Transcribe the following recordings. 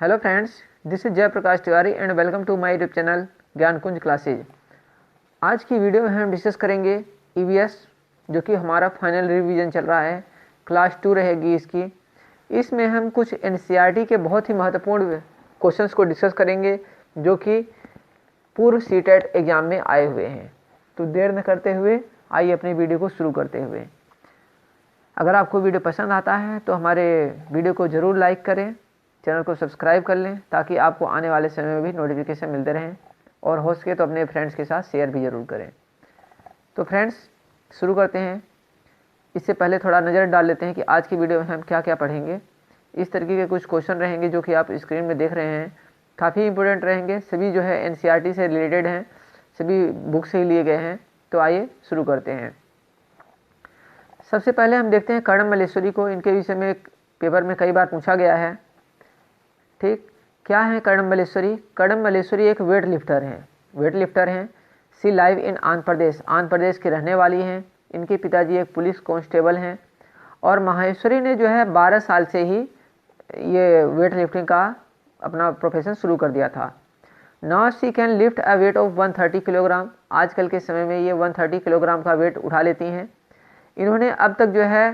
Hello friends, this is Jayprakash Tiwari and welcome to my YouTube channel Gyankunj classes. आज की video में हम डिस्कस करेंगे ईवीएस, जो कि हमारा फाइनल रिवीजन चल रहा है। क्लास 2 रहेगी इसकी। इसमें हम कुछ एनसीईआरटी के बहुत ही महत्वपूर्ण क्वेश्चंस को डिस्कस करेंगे जो कि पूर्व सीटेट एग्जाम में आए हुए हैं। तो देर न करते हुए आइए अपनी वीडियो को शुरू करते हुए। अगर आपको वीडियो पसंद आता है तो हमारे वीडियो को ज़रूर लाइक करें, चैनल को सब्सक्राइब कर लें ताकि आपको आने वाले समय में भी नोटिफिकेशन मिलते रहें, और हो सके तो अपने फ्रेंड्स के साथ शेयर भी ज़रूर करें। तो फ्रेंड्स, शुरू करते हैं। इससे पहले थोड़ा नज़र डाल लेते हैं कि आज की वीडियो में हम क्या क्या पढ़ेंगे। इस तरीके के कुछ क्वेश्चन रहेंगे जो कि आप स्क्रीन में देख रहे हैं, काफ़ी इंपॉर्टेंट रहेंगे। सभी जो है एनसीईआरटी से रिलेटेड हैं, सभी बुक से ही लिए गए हैं। तो आइए शुरू करते हैं। सबसे पहले हम देखते हैं कर्णम मल्लेश्वरी को। इनके विषय में पेपर में कई बार पूछा गया है। ठीक, क्या है कर्णम मल्लेश्वरी? कर्णम मल्लेश्वरी एक वेट लिफ्टर हैं। सी लाइव इन आंध्र प्रदेश की रहने वाली हैं। इनके पिताजी एक पुलिस कांस्टेबल हैं, और माहेश्वरी ने जो है 12 साल से ही ये वेट लिफ्टिंग का अपना प्रोफेशन शुरू कर दिया था। Now she can lift a weight of 130 kilogram. आजकल के समय में ये 130 किलोग्राम का वेट उठा लेती हैं। इन्होंने अब तक जो है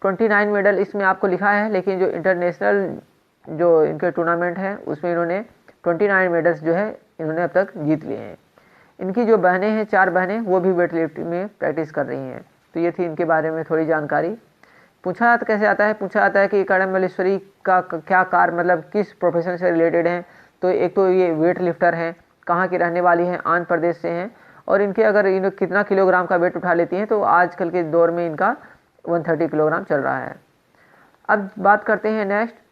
29 मेडल इसमें आपको लिखा है, लेकिन जो इंटरनेशनल जो इनके टूर्नामेंट है उसमें इन्होंने 29 मेडल्स जो है इन्होंने अब तक जीत लिए हैं। इनकी जो बहनें हैं, 4 बहनें, वो भी वेट लिफ्टिंग में प्रैक्टिस कर रही हैं। तो ये थी इनके बारे में थोड़ी जानकारी। पूछा कैसे आता है? पूछा आता है कि कर्णम मल्लेश्वरी का क्या कार्य, मतलब किस प्रोफेशन से रिलेटेड हैं। तो एक तो ये वेट लिफ्टर हैं, कहाँ की रहने वाली हैं, आंध्र प्रदेश से हैं, और इनके अगर इन कितना किलोग्राम का वेट उठा लेती हैं तो आजकल के दौर में इनका 130 किलोग्राम चल रहा है। अब बात करते हैं नेक्स्ट।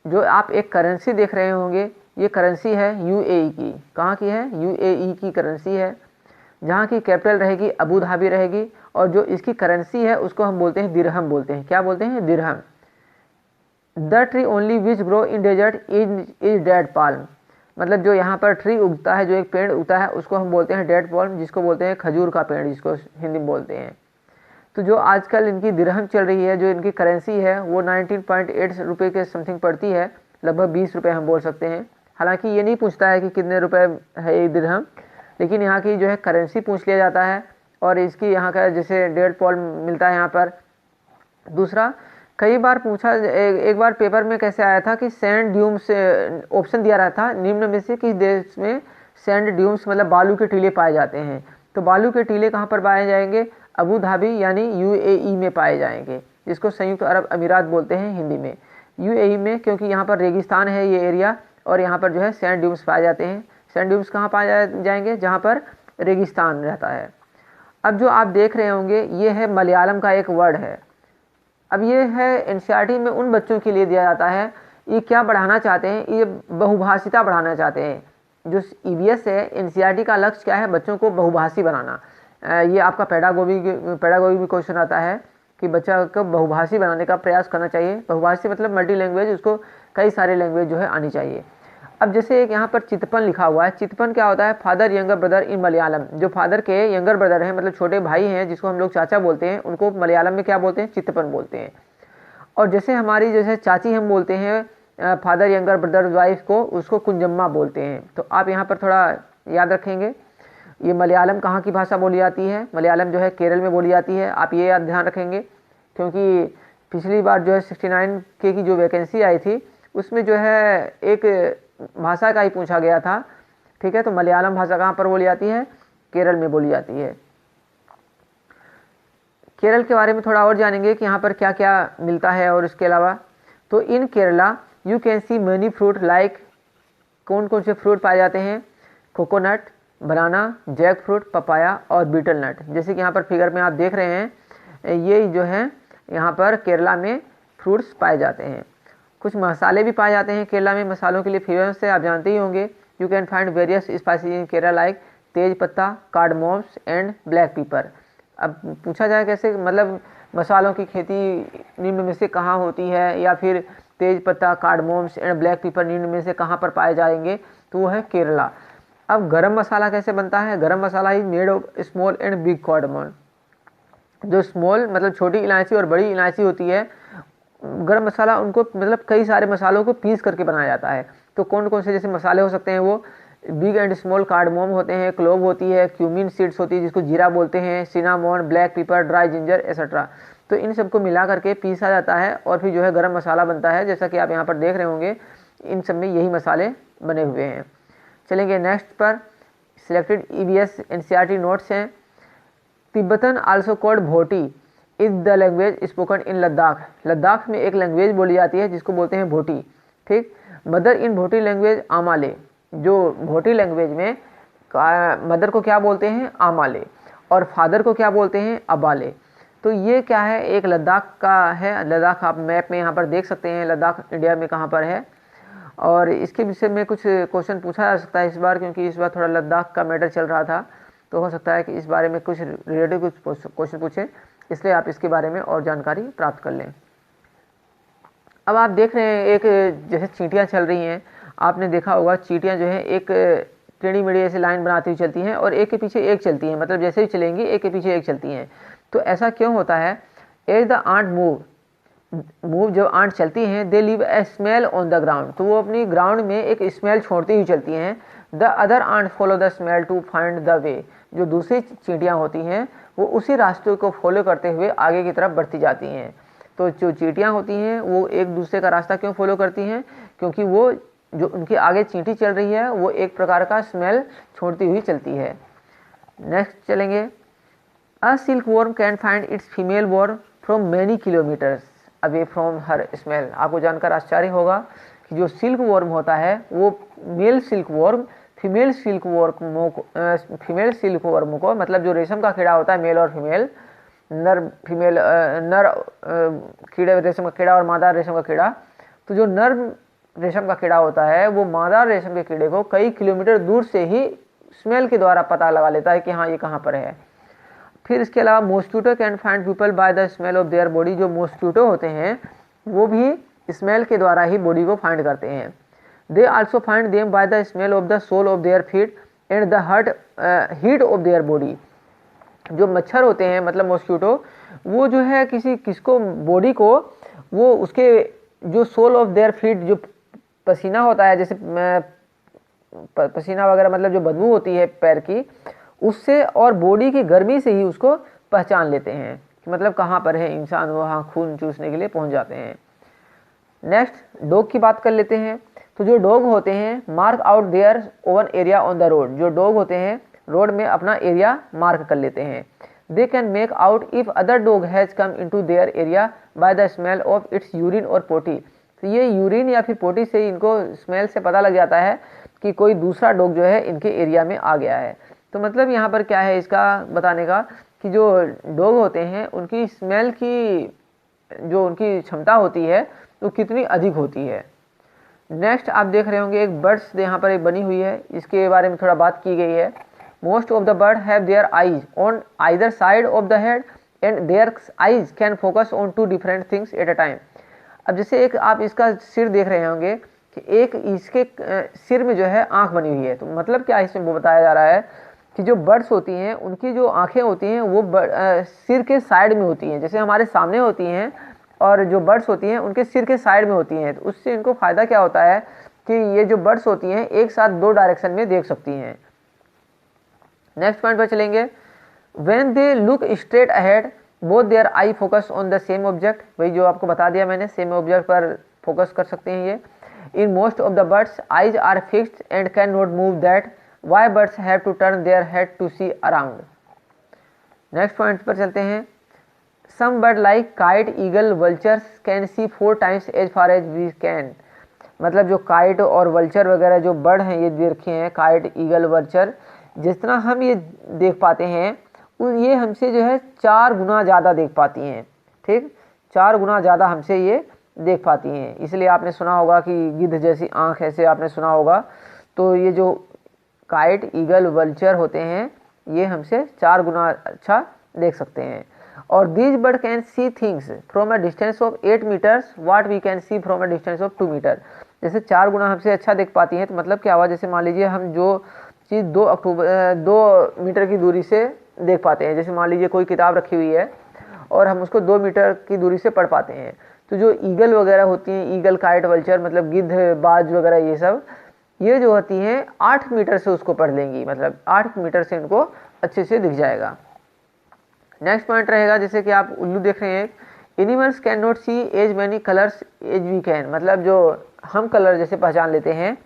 जो आप एक करेंसी देख रहे होंगे, ये करेंसी है यूएई की। कहाँ की है? यूएई की करेंसी है, जहाँ की कैपिटल रहेगी अबू धाबी रहेगी। और जो इसकी करेंसी है उसको हम बोलते हैं दिरहम बोलते हैं। क्या बोलते हैं? दिरहम। The tree only which grow in desert is date palm. मतलब जो यहाँ पर ट्री उगता है, जो एक पेड़ उगता है, उसको हम बोलते हैं डेड पाल्म, जिसको बोलते हैं खजूर का पेड़, जिसको हिंदी में बोलते हैं। तो जो आजकल इनकी दिरहम चल रही है, जो इनकी करेंसी है, वो 19.8 रुपये के समथिंग पड़ती है, लगभग 20 रुपये हम बोल सकते हैं। हालांकि ये नहीं पूछता है कि कितने रुपए है ये दिरहम, लेकिन यहाँ की जो है करेंसी पूछ लिया जाता है। और इसकी यहाँ का जैसे 1.5 पॉल मिलता है यहाँ पर। दूसरा, कई बार पूछा, एक बार पेपर में कैसे आया था कि सैंड ड्यूम्स ऑप्शन दिया रहा था, निम्न में से किस देश में सैंड ड्यूम्स मतलब बालू के टीले पाए जाते हैं। तो बालू के टीले कहाँ पर पाए जाएंगे? अबू धाबी यानी यूएई में पाए जाएंगे, जिसको संयुक्त अरब अमीरात बोलते हैं हिंदी में। यूएई में, क्योंकि यहाँ पर रेगिस्तान है ये एरिया, और यहाँ पर जो है सैंड ड्यूम्स पाए जाते हैं। सैंड ड्यूम्स कहाँ पाए जाएंगे? जहाँ पर रेगिस्तान रहता है। अब जो आप देख रहे होंगे, ये है मलयालम का एक वर्ड है। अब ये है एनसीईआरटी में उन बच्चों के लिए दिया जाता है। ये क्या बढ़ाना चाहते हैं? ये बहुभाषिता बढ़ाना चाहते हैं। जो ईवीएस है, एनसीईआरटी का लक्ष्य क्या है? बच्चों को बहुभाषी बनाना। ये आपका पेडागोगी में क्वेश्चन आता है कि बच्चा को बहुभाषी बनाने का प्रयास करना चाहिए। बहुभाषी मतलब मल्टी लैंग्वेज, उसको कई सारे लैंग्वेज जो है आनी चाहिए। अब जैसे एक यहाँ पर चितपन लिखा हुआ है। चितपन क्या होता है? Father younger brother in Malayalam. जो फादर के यंगर ब्रदर हैं, मतलब छोटे भाई हैं, जिसको हम लोग चाचा बोलते हैं, उनको मलयालम में क्या बोलते हैं? चितपन बोलते हैं। और जैसे हमारी जैसे चाची हम बोलते हैं फादर यंगर ब्रदर वाइफ को, उसको कुंजम्मा बोलते हैं। तो आप यहाँ पर थोड़ा याद रखेंगे। ये मलयालम कहाँ की भाषा बोली जाती है? मलयालम जो है केरल में बोली जाती है। आप ये ध्यान रखेंगे, क्योंकि पिछली बार जो है 69 के की जो वैकेंसी आई थी, उसमें जो है एक भाषा का ही पूछा गया था। ठीक है, तो मलयालम भाषा कहाँ पर बोली जाती है? केरल में बोली जाती है। केरल के बारे में थोड़ा और जानेंगे कि यहाँ पर क्या क्या मिलता है। और इसके अलावा तो in Kerala you can see many fruit like, कौन कौन से फ्रूट पाए जाते हैं? Coconut, banana, jackfruit, papaya और बीटल नट। जैसे कि यहाँ पर फिगर में आप देख रहे हैं, ये जो है यहाँ पर केरला में फ्रूट्स पाए जाते हैं। कुछ मसाले भी पाए जाते हैं केरला में। मसालों के लिए फेमस है, आप जानते ही होंगे। You can find various spices in Kerala like tej patta, cardamoms and black पीपर। अब पूछा जाए कैसे, मतलब मसालों की खेती निम्न में से कहाँ होती है, या फिर तेज पत्ता, कार्डमोम्स एंड ब्लैक पीपर निम्न में से कहाँ पर पाए जाएंगे? तो वो है केरला। अब गरम मसाला कैसे बनता है? Garam masala is made of small and big cardamom. जो स्मॉल मतलब छोटी इलायची और बड़ी इलायची होती है, गरम मसाला उनको मतलब कई सारे मसालों को पीस करके बनाया जाता है। तो कौन कौन से जैसे मसाले हो सकते हैं, वो बिग एंड स्मॉल कार्डमोम होते हैं, क्लोव होती है, क्यूमिन सीड्स होती है जिसको जीरा बोलते हैं, cinnamon, black pepper, dry ginger etcetera. तो इन सबको मिला करके पीसा जाता है और फिर जो है गरम मसाला बनता है, जैसा कि आप यहाँ पर देख रहे होंगे इन सब में यही मसाले बने हुए हैं। चलेंगे नेक्स्ट पर, सिलेक्टेड EVS NCERT नोट्स हैं। Tibetan also called Bhoti is the language spoken in Ladakh. Ladakh में एक लैंग्वेज बोली जाती है जिसको बोलते हैं भोटी, ठीक। मदर इन भोटी लैंग्वेज आमाले, जो भोटी लैंग्वेज में मदर को क्या बोलते हैं, आमाले, और फादर को क्या बोलते हैं, अबाले। तो ये क्या है, एक लद्दाख का है। लद्दाख आप मैप में यहाँ पर देख सकते हैं, लद्दाख इंडिया में कहाँ पर है। और इसके विषय में कुछ क्वेश्चन पूछा जा सकता है इस बार, क्योंकि इस बार थोड़ा लद्दाख का मैटर चल रहा था, तो हो सकता है कि इस बारे में कुछ रिलेटेड कुछ क्वेश्चन पूछे, इसलिए आप इसके बारे में और जानकारी प्राप्त कर लें। अब आप देख रहे हैं एक जैसे चींटियाँ चल रही हैं, आपने देखा होगा चींटियाँ जो है एक टेढ़ी मेढ़ी ऐसे लाइन बनाती हुई चलती हैं और एक के पीछे एक चलती हैं, मतलब जैसे ही चलेंगी एक के पीछे एक चलती हैं। तो ऐसा क्यों होता है, एज द आंट मूव जब आंट चलती हैं, they leave a smell on the ground, तो वो अपनी ग्राउंड में एक स्मेल छोड़ती हुई चलती हैं। The other ant follow the smell to find the way, जो दूसरी चींटियाँ होती हैं वो उसी रास्ते को फॉलो करते हुए आगे की तरफ बढ़ती जाती हैं। तो जो चींटियाँ होती हैं वो एक दूसरे का रास्ता क्यों फॉलो करती हैं, क्योंकि वो जो उनके आगे चींटी चल रही है वो एक प्रकार का स्मेल छोड़ती हुई चलती है। नेक्स्ट चलेंगे, a silkworm can find its female worm from many kilometres away from her smell. आपको जानकर आश्चर्य होगा कि जो सिल्क वर्म होता है वो male silkworm female silkworm को मतलब जो रेशम का कीड़ा होता है, मेल और फीमेल, नर कीड़े रेशम का कीड़ा और मादा रेशम का कीड़ा, तो जो नर रेशम का कीड़ा होता है वो मादा रेशम के कीड़े को कई किलोमीटर दूर से ही स्मेल के द्वारा पता लगा लेता है कि हाँ ये कहाँ पर है। फिर इसके अलावा mosquito can find people bye the smell of their body, जो मॉस्किटो होते हैं वो भी स्मेल के द्वारा ही बॉडी को फाइंड करते हैं। They also find them by the smell of the sole of their feet and the heat of their body. जो मच्छर होते हैं मतलब मॉस्किटो, वो जो है किसको बॉडी को वो उसके जो सोल ऑफ देयर फीट, जो पसीना होता है, जैसे पसीना वगैरह मतलब जो बदबू होती है पैर की, उससे और बॉडी की गर्मी से ही उसको पहचान लेते हैं कि मतलब कहाँ पर है इंसान, वहाँ खून चूसने के लिए पहुँच जाते हैं। नेक्स्ट डॉग की बात कर लेते हैं। तो जो डॉग होते हैं mark out their own area on the road, जो डॉग होते हैं रोड में अपना एरिया मार्क कर लेते हैं। They can make out if other dog has come into their area bye the smell of its urine और पोटी। तो ये यूरिन या फिर पोटी से ही इनको स्मेल से पता लग जाता है कि कोई दूसरा डॉग जो है इनके एरिया में आ गया है। तो मतलब यहाँ पर क्या है इसका बताने का कि जो डॉग होते हैं उनकी स्मेल की जो उनकी क्षमता होती है वो कितनी अधिक होती है। नेक्स्ट आप देख रहे होंगे एक बर्ड्स यहाँ पर एक बनी हुई है, इसके बारे में थोड़ा बात की गई है। Most of the bird have their eyes on either side of the head and their eyes can focus on two different things at a time. अब जैसे एक आप इसका सिर देख रहे होंगे कि एक इसके सिर में जो है आँख बनी हुई है, तो मतलब क्या इसमें वो बताया जा रहा है कि जो बर्ड्स होती हैं उनकी जो आँखें होती हैं वो सिर के साइड में होती हैं, जैसे हमारे सामने होती हैं, और जो बर्ड्स होती हैं उनके सिर के साइड में होती हैं। तो उससे इनको फ़ायदा क्या होता है कि ये जो बर्ड्स होती हैं एक साथ दो डायरेक्शन में देख सकती हैं। नेक्स्ट पॉइंट पर चलेंगे, when they look straight ahead both their eye focus on the same object. वही जो आपको बता दिया मैंने, सेम ऑब्जेक्ट पर फोकस कर सकते हैं ये। In most of the birds eyes are fixed and can not move that why birds have to turn their head to see around. Next point पर चलते हैं, some bird like kite eagle vultures can see 4 times as far as we can. मतलब जो kite और vulture वगैरह जो bird हैं ये दे रखे हैं, काइट ईगल वल्चर, जितना हम ये देख पाते हैं ये हमसे जो है 4 गुना ज़्यादा देख पाती हैं। ठीक, 4 गुना ज़्यादा हमसे ये देख पाती हैं। इसलिए आपने सुना होगा कि गिद्ध जैसी आँख, ऐसे आपने सुना होगा। तो ये जो काइट ईगल वल्चर होते हैं ये हमसे 4 गुना अच्छा देख सकते हैं। और these bird can see things from a distance of 8 meters what we can see from a distance of 2 meter। जैसे 4 गुना हमसे अच्छा देख पाती हैं, तो मतलब क्या हुआ, जैसे मान लीजिए हम जो चीज़ 2 मीटर की दूरी से देख पाते हैं, जैसे मान लीजिए कोई किताब रखी हुई है और हम उसको 2 मीटर की दूरी से पढ़ पाते हैं, तो जो ईगल वगैरह होती हैं, ईगल, काइट, वल्चर मतलब गिद्ध, बाज वगैरह, ये सब ये जो होती हैं 8 मीटर से उसको पढ़ लेंगी, मतलब 8 मीटर से इनको अच्छे से दिख जाएगा। नेक्स्ट पॉइंट रहेगा, जैसे कि आप उल्लू देख रहे हैं, animals cannot see as many colours as we can, मतलब जो हम कलर जैसे पहचान लेते हैं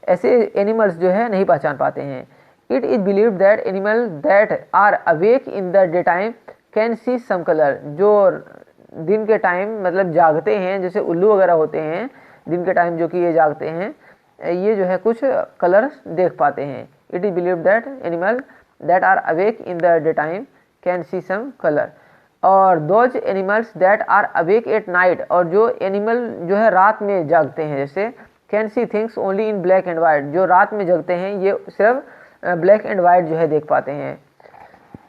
ऐसे एनिमल्स जो है नहीं पहचान पाते हैं। It is believe that animal that are awake in the day time can see some colour, जो दिन के टाइम मतलब जागते हैं, जैसे उल्लू वगैरह होते हैं दिन के टाइम जो कि ये जागते हैं, ये जो है कुछ कलर्स देख पाते हैं। It is believe that animal that are awake in the day time can see some colour, और those animals that are awake at night, और जो एनिमल जो है रात में जागते हैं जैसे can see things only in black and white, जो रात में जगते हैं ये सिर्फ ब्लैक एंड वाइट जो है देख पाते हैं।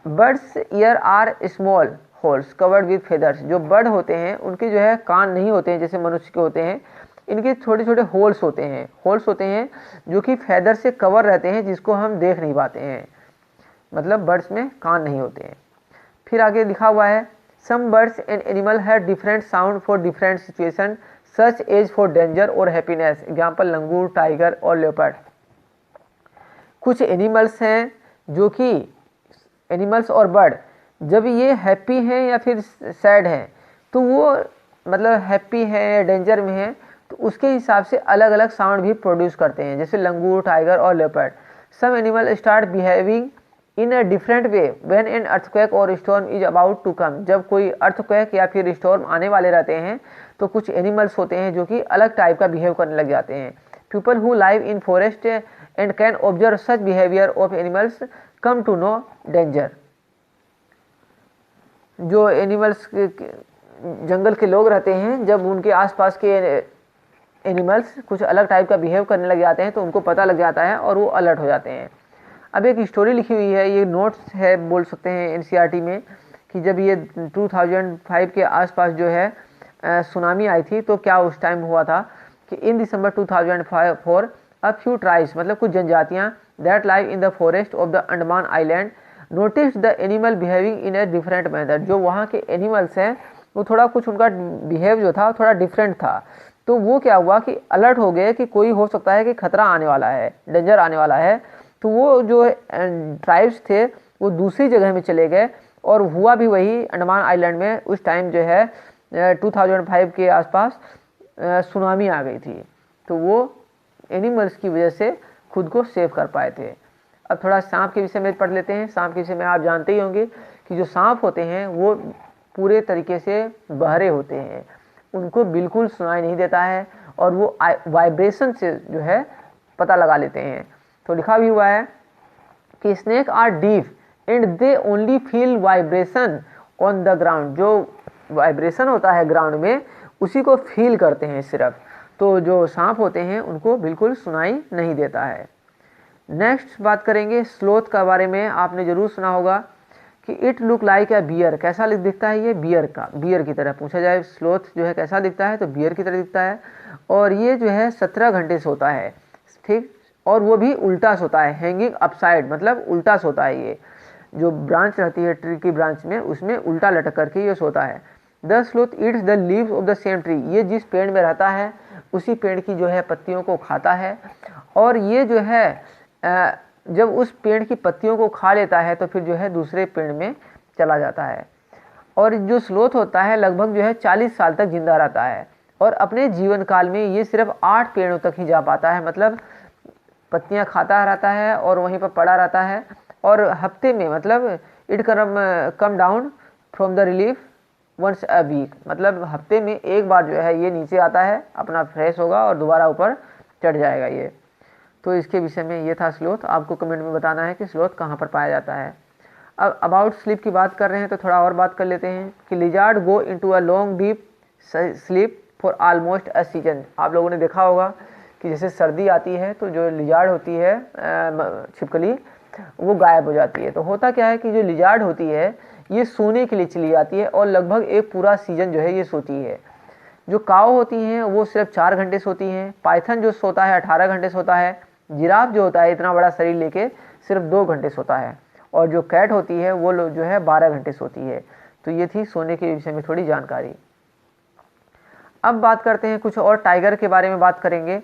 Birds ear are small holes covered with feathers, जो बर्ड होते हैं उनके जो है कान नहीं होते हैं जैसे मनुष्य के होते हैं, इनके छोटे छोटे होल्स होते हैं जो कि फेदर से कवर रहते हैं, जिसको हम देख नहीं पाते हैं, मतलब बर्ड्स में कान नहीं होते हैं। फिर आगे लिखा हुआ है, some birds and animal have different sound for different situation such as for danger और हैप्पीनेस, एग्जाम्पल लंगूर, टाइगर और लेपर्ड। कुछ एनिमल्स हैं जो कि एनिमल्स और बर्ड जब ये हैप्पी हैं या फिर सैड हैं तो वो मतलब हैप्पी है या डेंजर में है तो उसके हिसाब से अलग अलग साउंड भी प्रोड्यूस करते हैं, जैसे लंगूर, टाइगर और leopard. Some animal start behaving in a different way when an earthquake और storm is about to come, जब कोई अर्थक्वेक या फिर स्टॉर्म आने वाले रहते हैं तो कुछ एनिमल्स होते हैं जो कि अलग टाइप का बिहेव करने लग जाते हैं। People who live in forest and can observe such behaviour of animals come to know danger, जो एनिमल्स जंगल के लोग रहते हैं जब उनके आसपास के एनिमल्स कुछ अलग टाइप का बिहेव करने लग जाते हैं तो उनको पता लग जाता है और वो अलर्ट हो जाते हैं। अब एक स्टोरी लिखी हुई है, ये नोट्स है बोल सकते हैं एनसीईआरटी में, कि जब ये 2005 के आसपास जो है सुनामी आई थी तो क्या उस टाइम हुआ था कि इन दिसंबर 2004 अ फ्यू ट्राइब्स मतलब कुछ जनजातियाँ that live in the forest of the Andaman island notice the animal behaving in a different manner, जो वहाँ के एनिमल्स हैं वो थोड़ा कुछ उनका बिहेव जो था थोड़ा डिफरेंट था, तो वो क्या हुआ कि अलर्ट हो गए कि कोई हो सकता है कि खतरा आने वाला है, डेंजर आने वाला है, तो वो जो ट्राइब्स थे वो दूसरी जगह में चले गए और हुआ भी वही अंडमान आइलैंड में उस टाइम जो है 2005 के आसपास सुनामी आ गई थी, तो वो एनिमल्स की वजह से खुद को सेव कर पाए थे। अब थोड़ा सांप के विषय में पढ़ लेते हैं। सांप के विषय में आप जानते ही होंगे कि जो सांप होते हैं वो पूरे तरीके से बहरे होते हैं, उनको बिल्कुल सुनाई नहीं देता है और वो वाइब्रेशन से जो है पता लगा लेते हैं। तो लिखा भी हुआ है कि snake are deaf and they only feel vibration on the ground, जो वाइब्रेशन होता है ग्राउंड में उसी को फील करते हैं सिर्फ, तो जो सांप होते हैं उनको बिल्कुल सुनाई नहीं देता है। नेक्स्ट बात करेंगे स्लोथ का बारे में। आपने ज़रूर सुना होगा कि it look like a bear, कैसा दिखता है ये बियर की तरह। पूछा जाए स्लोथ जो है कैसा दिखता है तो बियर की तरह दिखता है, और ये जो है 17 घंटे सोता है, ठीक, और वो भी उल्टा सोता है, हैंगिंग अपसाइड मतलब उल्टा सोता है, ये जो ब्रांच रहती है ट्री की ब्रांच में उसमें उल्टा लटक करके ये सोता है। The sloth eats the leaves of the same tree, ये जिस पेड़ में रहता है उसी पेड़ की जो है पत्तियों को खाता है, और ये जो है जब उस पेड़ की पत्तियों को खा लेता है तो फिर जो है दूसरे पेड़ में चला जाता है। और जो स्लोथ होता है लगभग जो है 40 साल तक जिंदा रहता है, और अपने जीवन काल में ये सिर्फ 8 पेड़ों तक ही जा पाता है, मतलब पत्तियां खाता रहता है और वहीं पर पड़ा रहता है, और हफ्ते में मतलब it come down from the relief once a week, मतलब हफ्ते में एक बार जो है ये नीचे आता है, अपना फ्रेश होगा और दोबारा ऊपर चढ़ जाएगा ये। तो इसके विषय में ये था स्लोथ। आपको कमेंट में बताना है कि स्लोथ कहाँ पर पाया जाता है। अब अबाउट स्लीप की बात कर रहे हैं तो थोड़ा और बात कर लेते हैं कि lizard go into a long deep sleep for almost a season. आप लोगों ने देखा होगा कि जैसे सर्दी आती है तो जो लिजार्ड होती है छिपकली वो गायब हो जाती है। तो होता क्या है कि जो लिजार्ड होती है ये सोने के लिए चली जाती है और लगभग एक पूरा सीजन जो है ये सोती है। जो काऊ होती हैं वो सिर्फ 4 घंटे सोती हैं। पाइथन जो सोता है 18 घंटे सोता है। जिराफ जो होता है इतना बड़ा शरीर लेके सिर्फ 2 घंटे सोता है, और जो कैट होती है वो जो है 12 घंटे सोती है। तो ये थी सोने के विषय में थोड़ी जानकारी। अब बात करते हैं कुछ और टाइगर के बारे में बात करेंगे।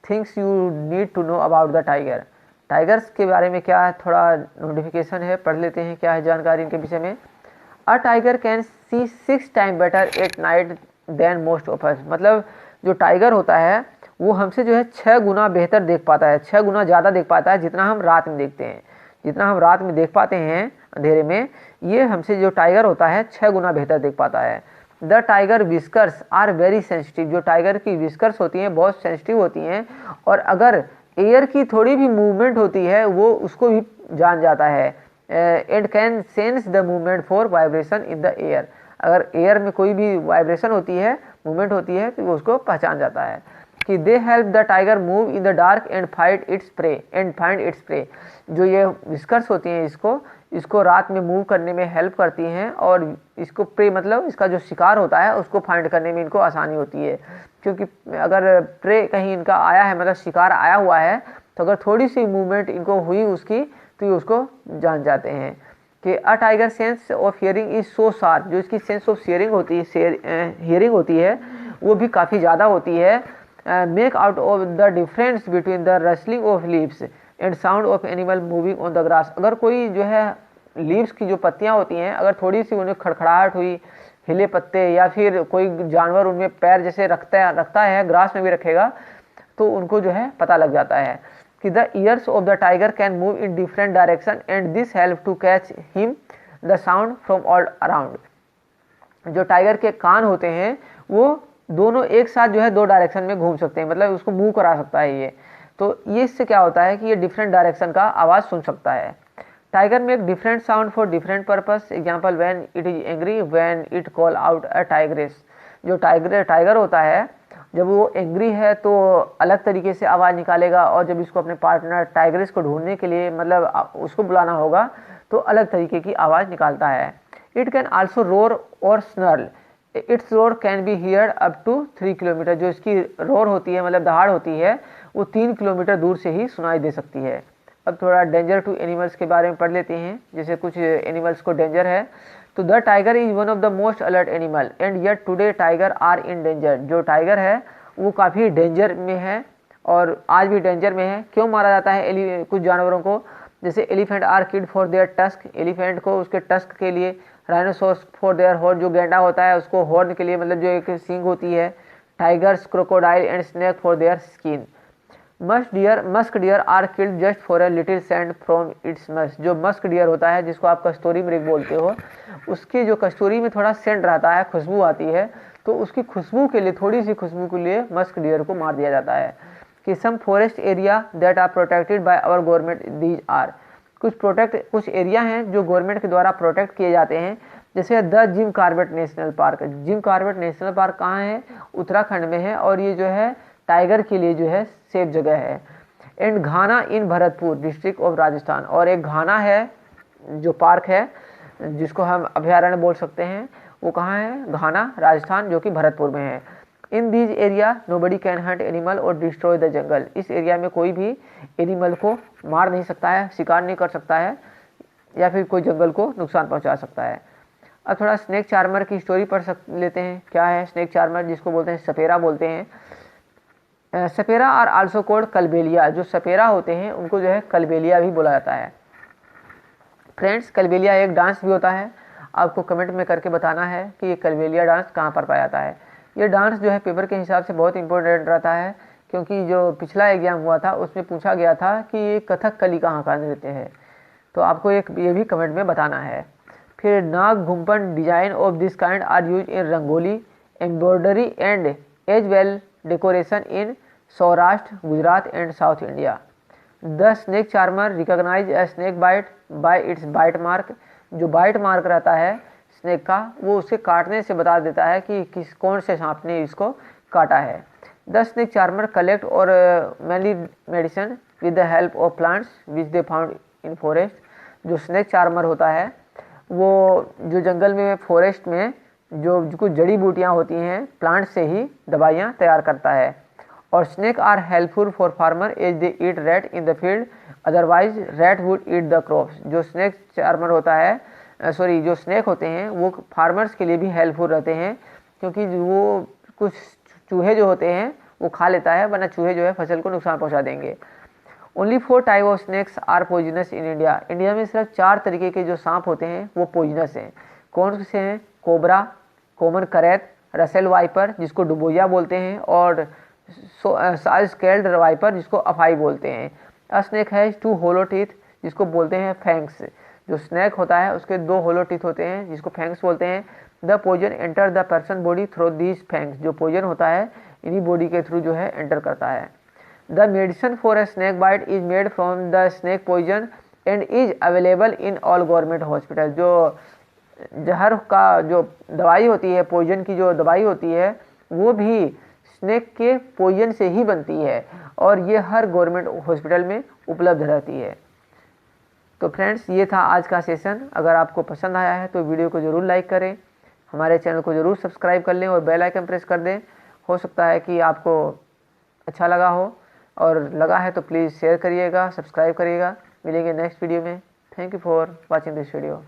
Things you need to know about the tiger. Tigers के बारे में क्या है, थोड़ा नोटिफिकेशन है, पढ़ लेते हैं क्या है जानकारी इनके विषय में। A tiger can see 6 time better at night than most of us. मतलब जो टाइगर होता है वो हमसे जो है 6 गुना बेहतर देख पाता है, 6 गुना ज़्यादा देख पाता है जितना हम रात में देखते हैं। जितना हम रात में देख पाते हैं अंधेरे में, ये हमसे जो टाइगर होता है 6 गुना बेहतर देख पाता है। The tiger whiskers are very sensitive. जो टाइगर की विस्कर्स होती हैं बहुत सेंसिटिव होती हैं, और अगर एयर की थोड़ी भी मूवमेंट होती है वो उसको भी जान जाता है। And can sense the movement for vibration in the air. अगर एयर में कोई भी वाइब्रेशन होती है, मूवमेंट होती है, तो वो उसको पहचान जाता है। कि they help the tiger move in the dark and fight its prey and find its prey. जो ये विस्कर्स होती हैं इसको रात में मूव करने में हेल्प करती हैं, और इसको प्रे मतलब इसका जो शिकार होता है उसको फाइंड करने में इनको आसानी होती है। क्योंकि अगर प्रे कहीं इनका आया है, मतलब शिकार आया हुआ है, तो अगर थोड़ी सी मूवमेंट इनको हुई उसकी, तो ये उसको जान जाते हैं। कि a tiger sense of hearing is so sharp. जो इसकी सेंस ऑफ हियरिंग होती है, हियरिंग होती है, वो भी काफ़ी ज़्यादा होती है। Make out of the difference between the rustling of leaves and sound of animal moving on the grass. अगर कोई जो है लीव्स की जो पत्तियां होती हैं, अगर थोड़ी सी उन्हें खड़खड़ाहट हुई, हिले पत्ते, या फिर कोई जानवर उनमें पैर जैसे रखता है, ग्रास में भी रखेगा, तो उनको जो है पता लग जाता है। कि the ears of the tiger can move in different direction and this help to catch him the sound from all around. जो टाइगर के कान होते हैं वो दोनों एक साथ जो है 2 डायरेक्शन में घूम सकते हैं, मतलब उसको मूव करा सकता है ये। तो ये इससे क्या होता है कि ये डिफरेंट डायरेक्शन का आवाज़ सुन सकता है। Tiger make different sound for different purpose. Example when it is angry, when it call out a tigress. जो टाइगर होता है जब वो एंग्री है तो अलग तरीके से आवाज़ निकालेगा, और जब इसको अपने पार्टनर टाइग्रेस को ढूंढने के लिए मतलब उसको बुलाना होगा तो अलग तरीके की आवाज़ निकालता है। इट कैन आल्सो रोर और snarl. Its roar can be heard up to 3 kilometre. जो इसकी रोर होती है मतलब दहाड़ होती है, वो 3 किलोमीटर दूर से ही सुनाई दे सकती है। अब थोड़ा डेंजर टू एनिमल्स के बारे में पढ़ लेते हैं, जैसे कुछ एनिमल्स को डेंजर है। तो the tiger is one of the most alert animal and yet today tiger are in danger. जो टाइगर है वो काफ़ी डेंजर में है, और आज भी डेंजर में है। क्यों मारा जाता है कुछ जानवरों को, जैसे elephant are kid for their tusk. Elephant को उसके टस्क के लिए, राइनोसोरस फॉर देयर हॉर्न। जो गैंडा होता है उसको हॉर्न के लिए, मतलब जो एक सींग होती है। Tigers, crocodile and snake for their skin. Musk deer are killed just for a little sand from its musk. जो मस्क डियर होता है जिसको आप कस्तूरी मृग बोलते हो, उसकी जो कस्तूरी में थोड़ा सेंट रहता है, खुशबू आती है, तो उसकी खुशबू के लिए, थोड़ी सी खुशबू के लिए मस्क डियर को मार दिया जाता है। कि some forest area that are protected by our government these are. कुछ एरिया हैं जो गवर्नमेंट के द्वारा प्रोटेक्ट किए जाते हैं, जैसे the Jim Corbett national park. Jim Corbett national park कहाँ है? उत्तराखंड में है, और ये जो है टाइगर के लिए जो है सेफ जगह है। And Ghana in Bharatpur district of Rajasthan. और एक घाना है जो पार्क है, जिसको हम अभयारण्य बोल सकते हैं, वो कहाँ है? घाना, राजस्थान, जो कि भरतपुर में है। In these area nobody can Hunt animal और डिस्ट्रॉय द जंगल। इस एरिया में कोई भी एनिमल को मार नहीं सकता है, शिकार नहीं कर सकता है, या फिर कोई जंगल को नुकसान पहुंचा सकता है। अब थोड़ा स्नेक चार्मर की स्टोरी पढ़ लेते हैं। क्या है स्नेक चार्मर? जिसको बोलते हैं सपेरा बोलते हैं। सपेरा आर आल्सो कोल्ड कलबेलिया। जो सपेरा होते हैं उनको जो है कलबेलिया भी बोला जाता है। फ्रेंड्स, कलबेलिया एक डांस भी होता है। आपको कमेंट में करके बताना है कि ये कलबेलिया डांस कहाँ पर पाया जाता है। ये डांस जो है पेपर के हिसाब से बहुत इंपॉर्टेंट रहता है, क्योंकि जो पिछला एग्जाम हुआ था उसमें पूछा गया था कि ये कथकली कहाँ का नृत्य है, तो आपको ये भी कमेंट में बताना है। फिर नाग घुम्पन design of this kind are use in rangoli, embroidery and as well decoration in Saurashtra, Gujarat and south India. The snake charmer recognize a snake bite by its bite mark. जो बाइट मार्क रहता है स्नेक का, वो उसे काटने से बता देता है कि कौन से सांप ने इसको काटा है। द स्नेक चार्मर कलेक्ट और many medicine with the help of plants which they found in forest. जो स्नेक चार्मर होता है वो जो जंगल में, फॉरेस्ट में जो कुछ जड़ी बूटियाँ होती हैं, प्लांट से ही दवाइयाँ तैयार करता है। और snake are helpful for farmer as they eat rat in the field, otherwise rat would eat the crops. जो स्नेक चार्मर होता है, जो स्नेक होते हैं वो फार्मर्स के लिए भी हेल्पफुल रहते हैं, क्योंकि वो कुछ चूहे जो होते हैं वो खा लेता है, वरना चूहे जो है फसल को नुकसान पहुंचा देंगे। Only 4 type of snakes are poisonous in India. India में सिर्फ 4 तरीके के जो सांप होते हैं वो पॉइजनस हैं। कौन से हैं? कोबरा, कॉमन करैत, रसेल वाइपर जिसको डुबोया बोलते हैं, और स्केल्ड वाइपर जिसको अफाई बोलते हैं। A snake has 2 hollow teeth जिसको बोलते हैं फैंक्स। जो स्नेक होता है उसके 2 होलो टीथ होते हैं जिसको फैंक्स बोलते हैं। The poison enter the person body through these fangs. जो पॉइजन होता है इन्हीं बॉडी के थ्रू जो है एंटर करता है। The medicine for a snake bite is made from the snake poison and is available in all government hospital. जो जहर का जो दवाई होती है, पॉइजन की जो दवाई होती है, वो भी स्नेक के पॉइजन से ही बनती है और ये हर गवर्नमेंट हॉस्पिटल में उपलब्ध रहती है। तो फ्रेंड्स, ये था आज का सेशन। अगर आपको पसंद आया है तो वीडियो को ज़रूर लाइक करें, हमारे चैनल को ज़रूर सब्सक्राइब कर लें और बेल आइकन प्रेस कर दें। हो सकता है कि आपको अच्छा लगा हो, और लगा है तो प्लीज़ शेयर करिएगा, सब्सक्राइब करिएगा। मिलेंगे नेक्स्ट वीडियो में। Thank you for watching this video.